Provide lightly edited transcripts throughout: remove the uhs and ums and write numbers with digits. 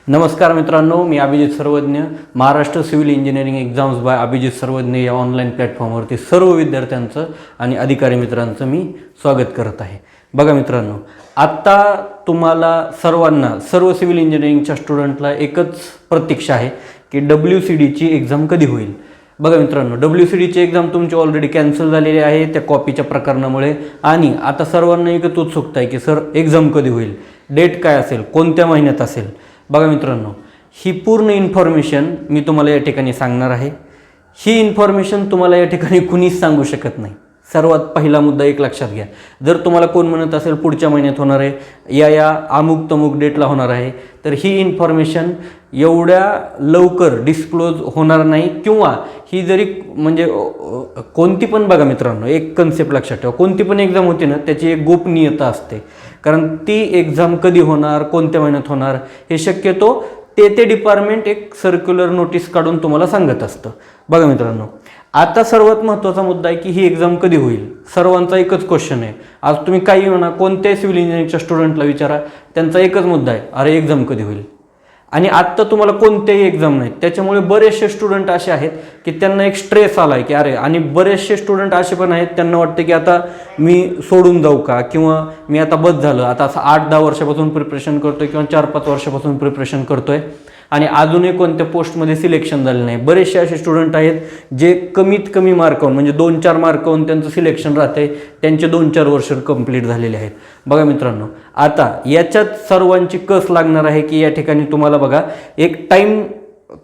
नमस्कार मित्रांनो, मी Abhijit Sarvagya. Maharashtra civil engineering exams by Abhijit Sarvagya या ऑनलाईन प्लॅटफॉर्मवरती सर्व विद्यार्थ्यांचं आणि अधिकारी मित्रांचं मी स्वागत करत आहे. बघा मित्रांनो, आत्ता तुम्हाला सर्व सिव्हिल इंजिनिअरिंगच्या स्टुडंटला एकच प्रतीक्षा आहे की WCDची एक्झाम कधी होईल. बघा मित्रांनो, WCDची एक्झाम तुमची ऑलरेडी कॅन्सल झालेली आहे त्या कॉपीच्या प्रकरणामुळे. आणि आता सर्वांना एकच उत्सुकता आहे की सर एक्झाम कधी होईल, डेट काय असेल, कोणत्या महिन्यात असेल. बघा मित्रांनो, ही पूर्ण इन्फॉर्मेशन मी तुम्हाला या ठिकाणी सांगणार आहे. ही इन्फॉर्मेशन तुम्हाला या ठिकाणी कुणीच सांगू शकत नाही. सर्वात पहिला मुद्दा एक लक्षात घ्या. जर तुम्हाला कोण म्हणत असेल पुढच्या महिन्यात होणार आहे, या अमुक तमुक डेटला होणार आहे, तर ही इन्फॉर्मेशन एवढ्या लवकर डिस्क्लोज होणार नाही. किंवा ही जरी म्हणजे कोणती पण, बघा मित्रांनो, एक कन्सेप्ट लक्षात ठेवा, कोणती पण एक्झाम होती ना त्याची एक गोपनीयता असते. कारण ती एक्झाम कधी होणार, कोणत्या महिन्यात होणार हे शक्यतो ते डिपार्टमेंट एक सर्क्युलर नोटीस काढून तुम्हाला सांगत असतं. बघा मित्रांनो, आता सर्वात महत्त्वाचा मुद्दा आहे की ही एक्झाम कधी होईल. सर्वांचा एकच क्वेश्चन आहे. आज तुम्ही काही म्हणा, कोणत्याही सिव्हिल इंजिनिअरिंगच्या स्टुडंटला विचारा, त्यांचा एकच मुद्दा आहे, अरे एक्झाम कधी होईल. आणि आत्ता तुम्हाला कोणत्याही एक्झाम नाहीत. त्याच्यामुळे बरेचसे स्टुडंट असे आहेत की त्यांना एक स्ट्रेस आला आहे की अरे, आणि बरेचसे स्टुडंट असे पण आहेत त्यांना वाटते की आता मी सोडून जाऊ का, किंवा मी आता बस झालं, आता असं 8-10 वर्षापासून प्रिपरेशन करतोय किंवा 4-5 वर्षापासून प्रिपरेशन करतोय आणि अजूनही कोणत्या पोस्टमध्ये सिलेक्शन झालं नाही. बरेचसे असे स्टुडंट आहेत जे कमीत कमी मार्कावून म्हणजे 2-4 मार्कावून त्यांचं सिलेक्शन राहते, त्यांचे 2-4 वर्ष कंप्लीट झालेले आहेत. बघा मित्रांनो, आता याच्यात सर्वांची कस लागणार आहे की या ठिकाणी तुम्हाला बघा एक टाईम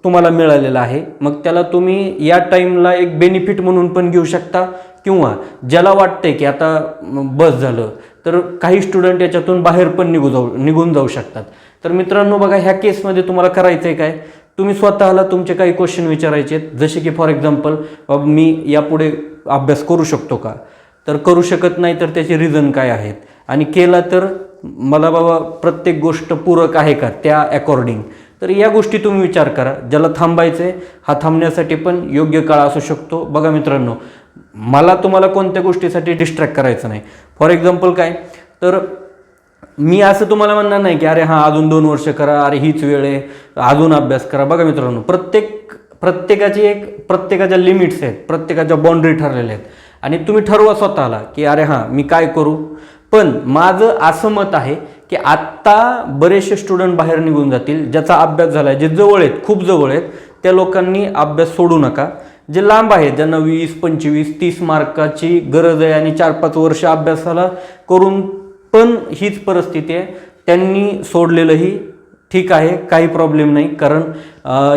तुम्हाला मिळालेला आहे. मग त्याला तुम्ही या टाईमला एक बेनिफिट म्हणून पण घेऊ शकता, किंवा ज्याला वाटतंय की आता बस झालं तर काही स्टुडंट याच्यातून बाहेर पण निघून जाऊ शकतात. तर मित्रांनो बघा, ह्या केसमध्ये तुम्हाला करायचं आहे काय, तुम्ही स्वतःला तुमचे काही क्वेश्चन विचारायचे आहेत. जसे की फॉर एक्झाम्पल, मी यापुढे अभ्यास करू शकतो का, तर करू शकत नाही तर त्याचे रिझन काय आहेत, आणि केला तर मला बाबा प्रत्येक गोष्ट पूरक आहे का त्या अकॉर्डिंग. तर या गोष्टी तुम्ही विचार करा. ज्याला थांबायचं आहे, हा थांबण्यासाठी पण योग्य काळ असू शकतो. बघा मित्रांनो, मला तुम्हाला कोणत्या गोष्टीसाठी डिस्ट्रॅक्ट करायचं नाही. फॉर एक्झाम्पल काय, तर मी असं तुम्हाला म्हणणार नाही की अरे हां अजून 2 वर्ष करा, अरे हीच वेळ आहे, अजून अभ्यास करा. बघा मित्रांनो, प्रत्येकाच्या लिमिट्स आहेत, प्रत्येकाच्या बाउंड्री ठरलेल्या आहेत, आणि तुम्ही ठरवा स्वतःला की अरे हां मी काय करू. पण माझं असं मत आहे की आत्ता बरेचसे स्टुडंट बाहेर निघून जातील. ज्याचा अभ्यास झाला आहे, जे जवळ आहेत, खूप जवळ आहेत, त्या लोकांनी अभ्यास सोडू नका. जे लांब आहेत, ज्यांना 20, 25, 30 मार्काची गरज आहे आणि 4-5 वर्ष अभ्यासाला करून पण हीच परिस्थिती आहे, त्यांनी सोडलेलंही ठीक आहे, काही प्रॉब्लेम नाही. कारण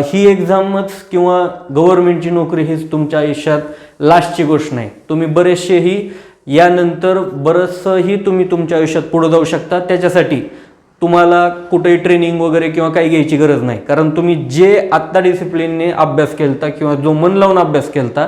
ही एक्झामच किंवा गव्हर्नमेंटची नोकरी हीच तुमच्या आयुष्यात लास्टची गोष्ट नाही. तुम्ही बरेचसेही यानंतर बरंचसंही तुम्ही तुमच्या आयुष्यात पुढे जाऊ शकता. त्याच्यासाठी तुम्हाला कुठेही ट्रेनिंग वगैरे किंवा काही घ्यायची गरज नाही. कारण तुम्ही जे आत्ता डिसिप्लिनने अभ्यास केलता किंवा जो मन लावून अभ्यास केलता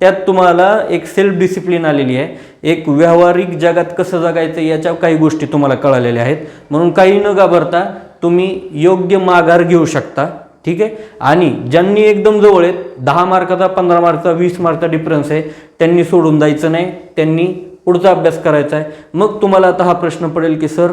त्यात तुम्हाला एक सेल्फ डिसिप्लिन आलेली आहे. एक व्यावहारिक जगात कसं जगायचं याच्या काही गोष्टी तुम्हाला कळालेल्या आहेत. म्हणून काही न घाबरता तुम्ही योग्य माघार घेऊ शकता, ठीक आहे. आणि ज्यांनी एकदम जवळ आहेत, 10 मार्काचा, 15 मार्काचा, 20 मार्काचा डिफरन्स आहे, त्यांनी सोडून जायचं नाही, त्यांनी पुढचा अभ्यास करायचा आहे. मग तुम्हाला आता हा प्रश्न पडेल की सर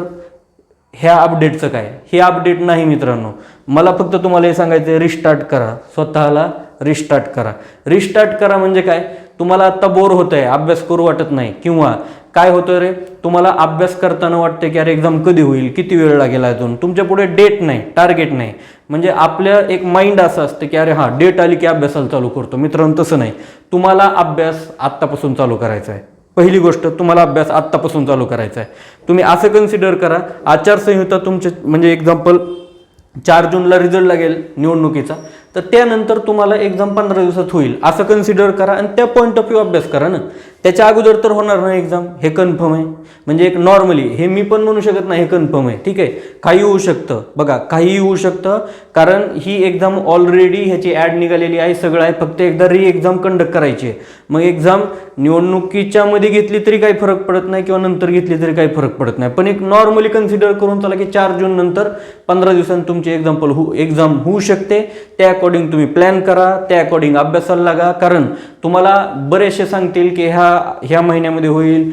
ह्या अपडेटचं काय. हे अपडेट नाही मित्रांनो, मला फक्त तुम्हाला हे सांगायचं आहे, रिस्टार्ट करा, स्वतःला रिस्टार्ट करा. रिस्टार्ट करा म्हणजे काय, तुम्हाला आत्ता बोर होत आहे, अभ्यास करू वाटत नाही, किंवा काय होतं रे, तुम्हाला अभ्यास करताना वाटतं की अरे एक्झाम कधी होईल, किती वेळ लागेल, अजून तुमच्या पुढे डेट नाही, टार्गेट नाही. म्हणजे आपल्या एक माइंड असं असतं की अरे हां डेट आली की अभ्यासाला चालू करतो. मित्रांनो तसं नाही, तुम्हाला अभ्यास आत्तापासून चालू करायचा आहे. पहिली गोष्ट, तुम्हाला अभ्यास आत्तापासून चालू करायचा आहे. तुम्ही असं कन्सिडर करा, आचारसंहिता तुमचे म्हणजे एक्झाम्पल 4 जूनला रिझल्ट लागेल निवडणुकीचा, तर त्यानंतर तुम्हाला एक्झाम 15 दिवसात होईल असं कन्सिडर करा, आणि त्या पॉईंट ऑफ व्ह्यू अभ्यास करा ना. त्याच्या अगोदर तर होणार नाही एक्झाम, हे कन्फर्म आहे. म्हणजे एक नॉर्मली हे मी पण म्हणू शकत नाही, हे कन्फर्म आहे, ठीक आहे. काही होऊ शकतं, बघा काहीही होऊ शकतं, कारण ही एक्झाम ऑलरेडी ह्याची ॲड निघालेली आहे, सगळं आहे. फक्त एकदा एक्झाम कंडक्ट करायची आहे. मग एक्झाम निवडणुकीच्या मध्ये घेतली तरी काही फरक पडत नाही, किंवा नंतर घेतली तरी काही फरक पडत नाही. पण एक नॉर्मली कन्सिडर करून चला की 4 जून नंतर 15 दिवसांनी तुमची एक्झाम होऊ शकते. त्या अकॉर्डिंग तुम्ही प्लॅन करा, त्या अकॉर्डिंग अभ्यासाला लागा. कारण तुम्हाला बरेचसे सांगतील की ह्या ह्या महिन्यामध्ये होईल,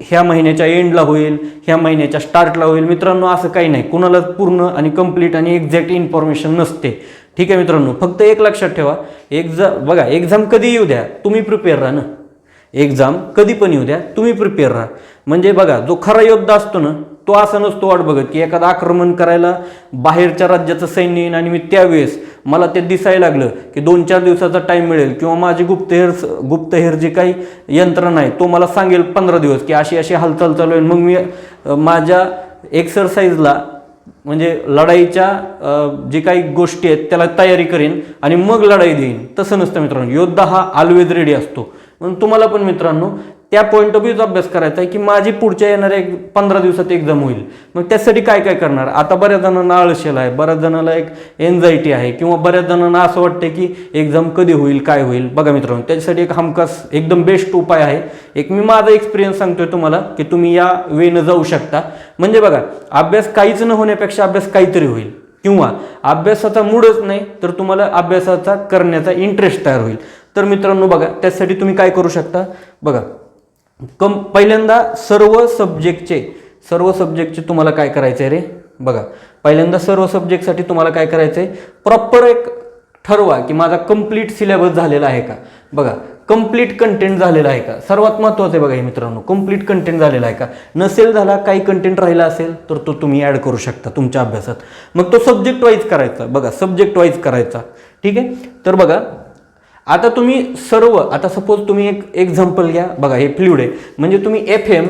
ह्या महिन्याच्या एंडला होईल, ह्या महिन्याच्या स्टार्टला होईल. मित्रांनो असं काही नाही, कुणालाच पूर्ण आणि कंप्लीट आणि एक्झॅक्ट इन्फॉर्मेशन नसते. ठीक आहे मित्रांनो, फक्त एक लक्षात ठेवा, एक्झाम कधी येऊ द्या, तुम्ही प्रिपेअर राहा ना. एक्झाम कधी पण येऊ द्या, तुम्ही प्रिपेअर राहा. म्हणजे बघा, जो खरा योद्धा असतो ना, तो असं नसतो वाट बघत की एखादं आक्रमण करायला बाहेरच्या राज्याचं सैन्य येईन आणि मी त्यावेळेस मला ते दिसायला लागलं की 2-4 दिवसाचा टाईम मिळेल किंवा माझी गुप्तहेर जे काही यंत्रणा आहे तो मला सांगेल 15 दिवस की अशी अशी हालचाल चालू आहे, मग मी माझ्या एक्सरसाइजला म्हणजे लढाईच्या जे काही गोष्टी आहेत त्याला तयारी करेन आणि मग लढाई देईन. तसं नसतं मित्रांनो, योद्धा हा ऑलवेज रेडी असतो. म्हणून तुम्हाला पण मित्रांनो त्या पॉईंट ऑफ व्ह्यूच अभ्यास करायचा आहे की माझी पुढच्या येणाऱ्या 15 दिवसात एक्झाम होईल. मग त्यासाठी काय काय करणार. आता बऱ्याच जणांना आळसेला आहे, बऱ्याच जणांना एक एन्झायटी आहे किंवा बऱ्याच जणांना असं वाटतं की एक्झाम कधी होईल, काय होईल. बघा मित्रांनो, त्याच्यासाठी एक हमखास एकदम बेस्ट उपाय आहे. एक मी माझा एक्सपिरियन्स सांगतोय तुम्हाला की तुम्ही या वेनं जाऊ शकता. म्हणजे बघा, अभ्यास काहीच न होण्यापेक्षा अभ्यास काहीतरी होईल किंवा अभ्यासाचा मूडच नाही तर तुम्हाला अभ्यासाचा करण्याचा इंटरेस्ट तयार होईल. तर मित्रांनो बघा, त्यासाठी तुम्ही काय करू शकता. बघा, पहिल्यांदा सर्व सब्जेक्टचे तुम्हाला काय करायचं आहे रे. बघा, पहिल्यांदा सर्व सब्जेक्टसाठी तुम्हाला काय करायचं आहे, प्रॉपर एक ठरवा की माझा कंप्लीट सिलेबस झालेला आहे का. बघा, कंप्लीट कंटेंट झालेला आहे का, सर्वात महत्त्वाचं आहे. बघा हे मित्रांनो, कंप्लीट कंटेंट झालेला आहे का. नसेल झाला, काही कंटेंट राहिला असेल तर तो तुम्ही ॲड करू शकता तुमच्या अभ्यासात. मग तो सब्जेक्ट वाईज करायचा. बघा, सब्जेक्ट वाईज करायचा. ठीक आहे. तर बघा, आता तुम्ही आता सपोज तुम्ही एक एक्झाम्पल घ्या. बघा, हे फ्लुइड आहे, म्हणजे तुम्ही FM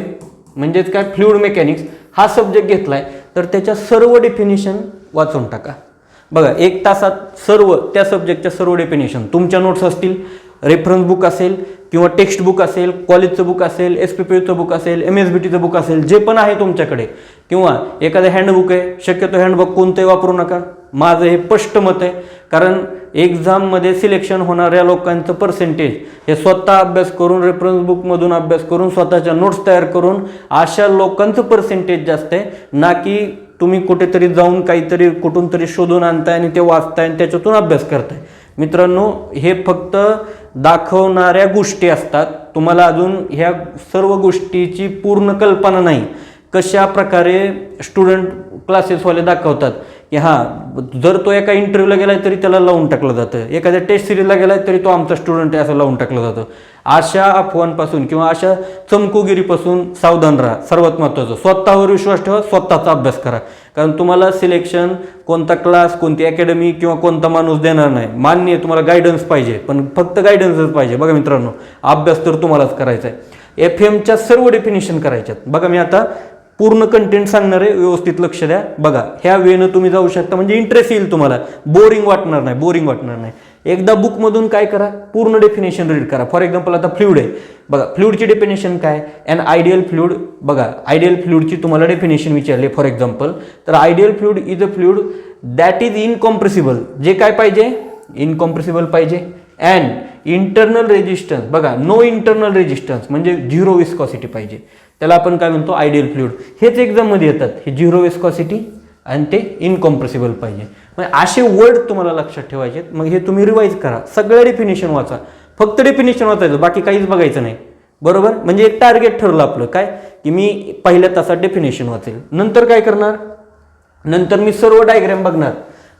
म्हणजेच काय, फ्लुइड मेकॅनिक्स हा सब्जेक्ट घेतलाय तर त्याच्या सर्व डेफिनेशन वाचून टाका. बघा, 1 तासात त्या सब्जेक्टच्या सर्व डेफिनेशन तुमच्या नोट्स असतील, रेफरन्स बुक असेल किंवा टेक्स्ट बुक असेल, कॉलेजचं बुक असेल, SPPचं बुक असेल, MSBTचं बुक असेल, जे पण आहे तुमच्याकडे, किंवा एखादं हँडबुक आहे. शक्यतो हँडबुक कोणतंही वापरू नका, माझं हे स्पष्ट मत आहे. कारण एक्झाममध्ये सिलेक्शन होणाऱ्या लोकांचं पर्सेंटेज हे स्वतः अभ्यास करून, रेफरन्स बुकमधून अभ्यास करून, स्वतःच्या नोट्स तयार करून अशा लोकांचं पर्सेंटेज जास्त आहे, ना की तुम्ही कुठेतरी जाऊन काहीतरी कुठून तरी शोधून आणताय आणि ते वाचताय आणि त्याच्यातून अभ्यास करताय. मित्रांनो, हे फक्त दाखवणाऱ्या गोष्टी असतात. तुम्हाला अजून ह्या सर्व गोष्टीची पूर्ण कल्पना नाही. कशा प्रकारे स्टुडंट क्लासेसवाले दाखवतात की हां, जर तो एका इंटरव्ह्यूला गेलाय तरी त्याला लावून टाकलं जातं, एखाद्या टेस्ट सिरीजला गेलाय तरी तो आमचा स्टुडंट आहे असं लावून टाकलं जातं. अशा अफवांपासून किंवा अशा चमकोगिरीपासून सावधान राहा. सर्वात महत्त्वाचं, स्वतःवर विश्वास ठेवा, स्वतःचा अभ्यास करा. कारण तुम्हाला सिलेक्शन कोणता क्लास, कोणती अकॅडमी किंवा कोणता माणूस देणार नाही. मान्य आहे, तुम्हाला गायडन्स पाहिजे, पण फक्त गायडन्सच पाहिजे. बघा मित्रांनो, अभ्यास तर तुम्हालाच करायचा आहे. FM सर्व डेफिनेशन करायच्यात. बघा, मी आता पूर्ण कंटेंट सांगणार आहे, व्यवस्थित लक्ष द्या. बघा, ह्या वेनं तुम्ही जाऊ शकता, म्हणजे इंटरेस्ट येईल तुम्हाला, बोरिंग वाटणार नाही. एकदा बुकमधून काय करा, पूर्ण डेफिनेशन रीड करा. फॉर एक्झाम्पल, आता फ्लुइड आहे. बघा, फ्लुइडची डेफिनेशन काय, अँड आयडियल फ्लुइड. बघा, आयडियल फ्लुइडची तुम्हाला डेफिनेशन विचारले फॉर एक्झाम्पल, तर ideal fluid is a fluid that is incompressible. जे काय पाहिजे, इनकॉम्प्रेसिबल पाहिजे. And internal resistance. बघा, नो इंटरनल रेजिस्टन्स म्हणजे 0 विस्कॉसिटी पाहिजे. त्याला आपण काय म्हणतो, आयडियल फ्लुइड. हेच एक्झाममध्ये येतात, हे 0 विस्कॉसिटी आणि ते इनकॉम्प्रेसिबल पाहिजे. म्हणजे असे वर्ड तुम्हाला लक्षात ठेवायचे. मग हे तुम्ही रिवाईज करा, सगळ्या डेफिनेशन वाचा. फक्त डेफिनेशन वाचायचं, बाकी काहीच बघायचं नाही. बरोबर. म्हणजे एक टार्गेट ठरलं आपलं काय, की मी पहिल्या तासात डेफिनेशन वाचेल. नंतर काय करणार, नंतर मी सर्व डायग्रॅम बघणार.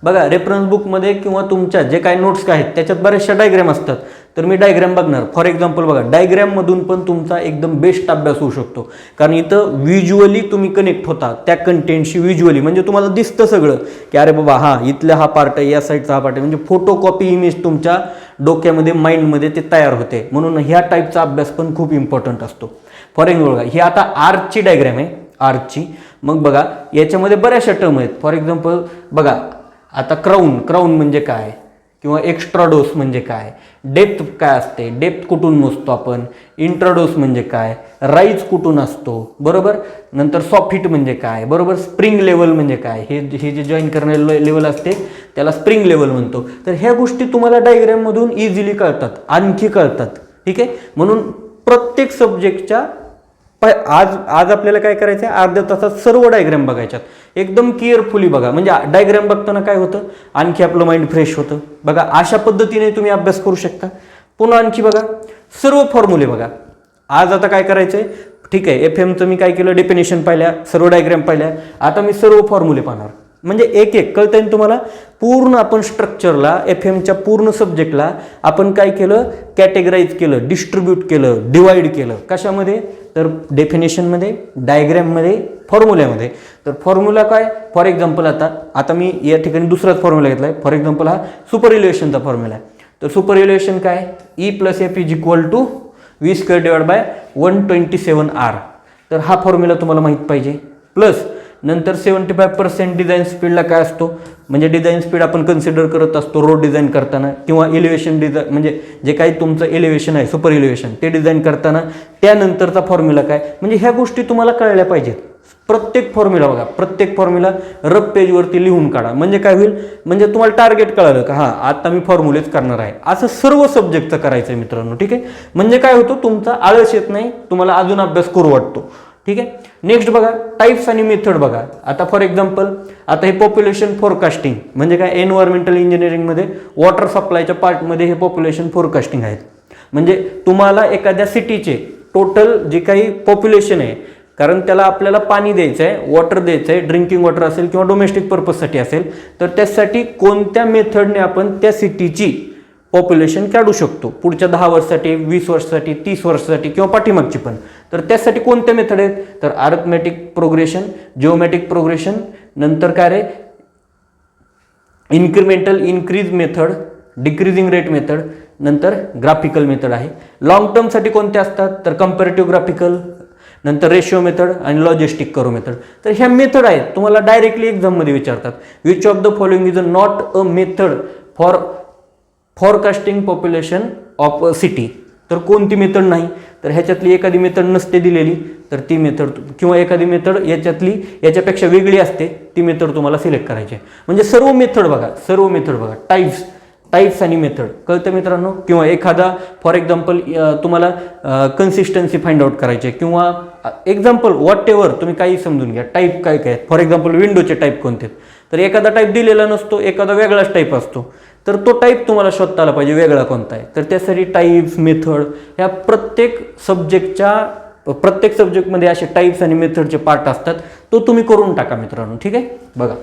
बघा, रेफरन्स बुकमध्ये किंवा तुमच्या जे काही नोट्स आहेत त्याच्यात बऱ्याचशा डायग्रॅम असतात, तर मी डायग्रॅम बघणार. फॉर एक्झाम्पल, बघा, डायग्रॅममधून पण तुमचा एकदम बेस्ट अभ्यास होऊ शकतो. कारण इथं व्हिज्युअली तुम्ही कनेक्ट होता त्या कंटेंटशी. व्हिज्युअली म्हणजे तुम्हाला दिसतं सगळं की अरे बाबा, हां, इथला हा पार्ट आहे, या साईडचा हा पार्ट आहे. म्हणजे फोटो कॉपी इमेज तुमच्या डोक्यामध्ये, माइंडमध्ये ते तयार होते. म्हणून ह्या टाईपचा अभ्यास पण खूप इम्पॉर्टंट असतो. फॉर एक्झाम्पल, बघा, ही आता आर्चची डायग्रॅम आहे, आर्चची. मग बघा, याच्यामध्ये बऱ्याचशा टर्म आहेत. फॉर एक्झाम्पल, बघा, आता क्राऊन म्हणजे काय, किंवा एक्स्ट्राडोस म्हणजे काय, डेप्थ काय असते, डेप्थ कुठून मोजतो आपण, इंट्राडोस म्हणजे काय, राईज कुठून असतो, बरोबर. नंतर सॉफिट म्हणजे काय, बरोबर. स्प्रिंग लेवल म्हणजे काय, हे जे जॉईन करणारे लेवल असते त्याला स्प्रिंग लेवल म्हणतो. तर ह्या गोष्टी तुम्हाला डायग्रॅममधून इझिली कळतात, आणखी कळतात. ठीक आहे. म्हणून प्रत्येक सब्जेक्टच्या आज आपल्याला काय करायचं आहे, अर्ध्या तासात सर्व डायग्रॅम बघायच्यात. एकदम केअरफुली बघा, म्हणजे डायग्रॅम बघताना काय होतं, आणखी आपलं माइंड फ्रेश होतं. बघा, अशा पद्धतीने तुम्ही अभ्यास करू शकता. पुन्हा आणखी बघा सर्व फॉर्म्युले बघा. आज आता काय करायचं आहे, ठीक आहे, FM मी काय केलं, डेफिनेशन पाहिल्या, सर्व डायग्राम पाहिल्या, आता मी सर्व फॉर्म्युले पाहणार. म्हणजे एक एक कळतंय तुम्हाला. पूर्ण आपण स्ट्रक्चरला FMच्या पूर्ण सब्जेक्टला आपण काय केलं, कॅटेगराईज केलं, डिस्ट्रीब्यूट केलं, डिवाइड केलं. कशामध्ये, तर डेफिनेशनमध्ये, डायग्राममध्ये, फॉर्म्युल्यामध्ये. तर फॉर्म्युला काय, फॉर एक्झाम्पल आता मी या ठिकाणी दुसराच फॉर्म्युला घेतला आहे. फॉर एक्झाम्पल हा सुपर इलेव्हेशनचा फॉर्म्युला आहे. तर सुपर इलेव्हेशन काय, E + F = V² / 127R. तर हा फॉर्म्युला तुम्हाला माहीत पाहिजे. प्लस नंतर 75% डिझाईन स्पीडला काय असतो, म्हणजे डिझाईन स्पीड आपण कन्सिडर करत असतो रोड डिझाईन करताना किंवा एलिव्हेशन डिझाईन, म्हणजे जे काही तुमचं एलिव्हेशन आहे सुपर एलिव्हेशन ते डिझाईन करताना त्यानंतरचा फॉर्म्युला काय, म्हणजे ह्या गोष्टी तुम्हाला कळल्या पाहिजेत. प्रत्येक फॉर्म्युला बघा, प्रत्येक फॉर्म्युला रफ पेजवरती लिहून काढा. म्हणजे काय होईल, म्हणजे तुम्हाला टार्गेट कळालं का हां आता मी फॉर्म्युलेच करणार आहे. असं सर्व सब्जेक्टचं करायचं आहे मित्रांनो, ठीक आहे. म्हणजे काय होतं, तुमचा आळस येत नाही, तुम्हाला अजून अभ्यास करू वाटतो, ठीक आहे. नेक्स्ट बघा टाईप्स आणि मेथड बघा. आता फॉर एक्झाम्पल आता हे पॉप्युलेशन फोरकास्टिंग म्हणजे काय, एन्व्हायरमेंटल इंजिनिअरिंगमध्ये वॉटर सप्लायच्या पार्टमध्ये हे पॉप्युलेशन फोरकास्टिंग आहेत. म्हणजे तुम्हाला एखाद्या सिटीचे टोटल जे काही पॉप्युलेशन आहे, कारण त्याला आपल्याला पाणी द्यायचं आहे, वॉटर द्यायचं आहे, ड्रिंकिंग वॉटर असेल किंवा डोमेस्टिक पर्पजसाठी असेल, तर त्यासाठी कोणत्या मेथडने आपण त्या सिटीची पॉप्युलेशन काढू शकतो पुढच्या 10 वर्षासाठी, 20 वर्षासाठी, 30 वर्षासाठी किंवा पाठीमागची पण. तर त्यासाठी कोणत्या मेथड आहेत, तर अरिथमेटिक प्रोग्रेशन, जिओमेट्रिक प्रोग्रेशन, नंतर काय रे incremental increase method, decreasing rate method, नंतर ग्राफिकल मेथड आहे. लॉंग टर्मसाठी कोणते असतात, तर कंपॅरेटिव्ह ग्राफिकल, नंतर रेशिओ मेथड आणि लॉजिस्टिक कर्व मेथड. तर ह्या मेथड आहेत, तुम्हाला डायरेक्टली एक्झाममध्ये विचारतात. Which of the following is not a method for forecasting population of a city. तर कोणती मेथड नाही, तर ह्याच्यातली एखादी मेथड नसते दिलेली तर ती मेथड, किंवा एखादी मेथड याच्यापेक्षा वेगळी असते ती मेथड तुम्हाला सिलेक्ट करायची आहे. म्हणजे सर्व मेथड बघा, सर्व मेथड बघा, टाईप्स आणि मेथड कळतं मित्रांनो. किंवा एखादा फॉर एक्झाम्पल तुम्हाला कन्सिस्टन्सी फाइंड आउट करायची आहे, किंवा एक्झाम्पल व्हॉट एव्हर तुम्ही काही समजून घ्या. टाईप काय काय, फॉर एक्झाम्पल विंडोचे टाईप कोणते, तर एखादा टाईप दिलेला नसतो, एखादा वेगळाच टाईप असतो. तर तो टाईप तुम्हाला शोधता आला पाहिजे वेगळा कोणता आहे. तर त्यासाठी टाईप्स, मेथड ह्या प्रत्येक सब्जेक्टमध्ये असे टाईप्स आणि मेथडचे पार्ट असतात. तो तुम्ही करून टाका मित्रांनो, ठीक आहे. बघा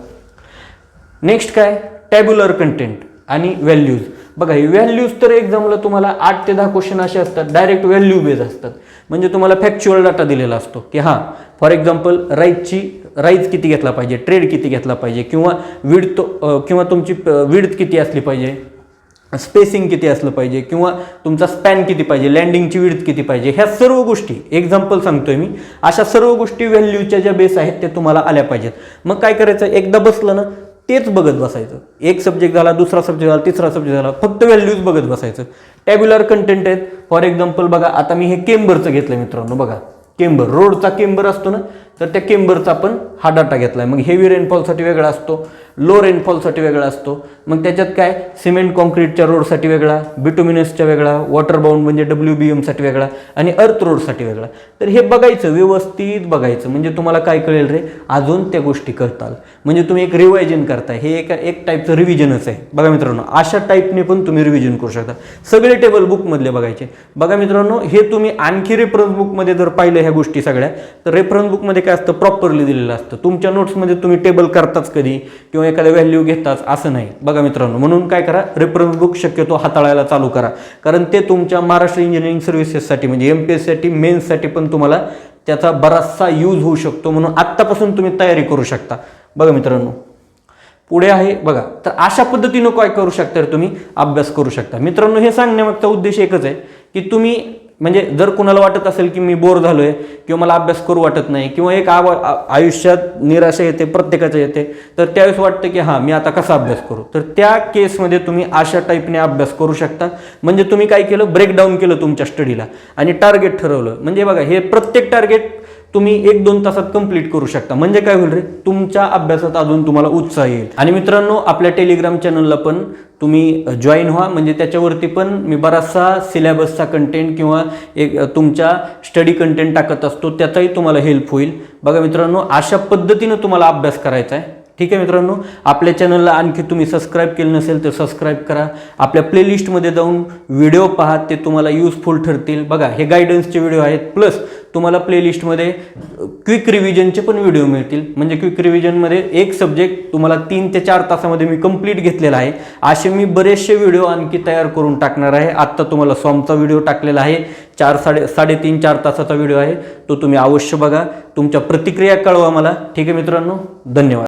नेक्स्ट काय, टॅब्युलर कंटेंट आणि व्हॅल्यूज. बघा ही व्हॅल्यूज तर एक्झामला तुम्हाला 8 ते 10 क्वेश्चन असे असतात, डायरेक्ट व्हॅल्यू बेस असतात. म्हणजे तुम्हाला फॅक्च्युअल डाटा दिलेला असतो की हां फॉर एक्झाम्पल राईज किती घेतला पाहिजे, ट्रेड किती घेतला पाहिजे, किंवा किंवा तुमची विड्थ किती असली पाहिजे, स्पेसिंग किती असलं पाहिजे, किंवा तुमचा स्पॅन किती पाहिजे, लँडिंगची विड्थ किती पाहिजे. ह्या सर्व गोष्टी एक्झाम्पल सांगतोय मी, अशा सर्व गोष्टी व्हॅल्यूच्या ज्या बेस आहेत ते तुम्हाला आल्या पाहिजेत. मग काय करायचं, एकदा बसलं ना तेच बघत बसायचं. एक सब्जेक्ट झाला, दुसरा सब्जेक्ट झाला, तिसरा सब्जेक्ट झाला, फक्त व्हॅल्यूज बघत बसायचं. टॅब्युलर कंटेंट आहेत. फॉर एक्झाम्पल बघा आता मी हे केम्बरचं घेतलं मित्रांनो. बघा केम्बर, रोडचा केम्बर असतो ना, तर त्या केम्बरचा आपण हा डाटा घेतलाय. मग हेवी रेनफॉलसाठी वेगळा असतो, लो रेनफॉलसाठी वेगळा असतो. मग त्याच्यात काय, सिमेंट कॉन्क्रीटच्या रोडसाठी वेगळा, बिटुमिनसच्या वेगळा, वॉटर बाउंड म्हणजे WBMसाठी वेगळा आणि अर्थ रोडसाठी वेगळा. तर हे बघायचं, व्यवस्थित बघायचं, म्हणजे तुम्हाला काय कळेल रे, अजून त्या गोष्टी करताल. म्हणजे तुम्ही एक रिवायजन करताय, हे एक टाईपचं रिव्हिजनच आहे. बघा मित्रांनो अशा टाईपने पण तुम्ही रिव्हिजन करू शकता. सगळे टेबल बुकमधले बघायचे. बघा मित्रांनो हे तुम्ही आणखी रेफरन्स बुकमध्ये जर पाहिलं ह्या गोष्टी सगळ्या, तर रेफरन्स बुकमध्ये काय असतं, प्रॉपरली दिलेलं असतं. तुमच्या नोट्समध्ये तुम्ही टेबल करताच कधी किंवा एखाद्या व्हॅल्यू घेताच असं नाही. बघा मित्रांनो, म्हणून काय करा, रेफरन्स बुक शक्यतो हाताळायला चालू करा, कारण ते तुमच्या महाराष्ट्र इंजिनिअरिंग सर्व्हिसेससाठी म्हणजे MPSC मेन्ससाठी पण तुम्हाला त्याचा बराचसा यूज होऊ शकतो. म्हणून आत्तापासून तुम्ही तयारी करू शकता. बघा मित्रांनो पुढे आहे बघा, तर अशा पद्धतीनं काय करू शकता, तुम्ही अभ्यास करू शकता. मित्रांनो हे सांगण्यामागचा उद्देश एकच आहे की तुम्ही म्हणजे जर कुणाला वाटत असेल की मी बोर झालोय किंवा मला अभ्यास करू वाटत नाही किंवा एक आयुष्यात निराशा येते, प्रत्येकाच्या येते, तर त्यावेळेस वाटतं की हां मी आता कसा अभ्यास करू, तर त्या केसमध्ये तुम्ही अशा टाईपने अभ्यास करू शकता. म्हणजे तुम्ही काय केलं, ब्रेकडाऊन केलं तुमच्या स्टडीला आणि टार्गेट ठरवलं. म्हणजे बघा हे प्रत्येक टार्गेट तुम्ही 1-2 तासात कंप्लीट करू शकता. म्हणजे काय होईल रे, तुमच्या अभ्यासात अजून तुम्हाला उत्साह येईल. आणि मित्रांनो आपल्या टेलिग्राम चॅनलला पण तुम्ही जॉईन व्हा, म्हणजे त्याच्यावरती पण मी बराचसा सिलेबसचा कंटेंट किंवा एक तुमच्या स्टडी कंटेंट टाकत असतो, त्याचाही तुम्हाला हेल्प होईल. बघा मित्रांनो अशा पद्धतीनं तुम्हाला अभ्यास करायचा आहे, ठीक आहे मित्रांनो, आपल्या चॅनलला आणखी तुम्ही सबस्क्राईब केलं नसेल तर सबस्क्राईब करा. आपल्या प्लेलिस्टमध्ये जाऊन व्हिडिओ पहा, ते तुम्हाला युजफुल ठरतील. बघा, हे गायडन्सचे व्हिडिओ आहेत, प्लस तुम्हाला प्लेलिस्टमध्ये क्विक रिव्हिजनचे पण व्हिडिओ मिळतील. म्हणजे क्विक रिव्हिजनमध्ये एक सब्जेक्ट तुम्हाला 3 ते 4 तासामध्ये मी कंप्लीट घेतलेला आहे. असे मी बरेचसे व्हिडिओ आणखी तयार करून टाकणार आहे. आत्ता तुम्हाला सॉमचा व्हिडिओ टाकलेला आहे, 3.5-4 तासाचा व्हिडिओ आहे, तो तुम्ही अवश्य बघा. तुमच्या प्रतिक्रिया कळवा मला. ठीक आहे मित्रांनो, धन्यवाद.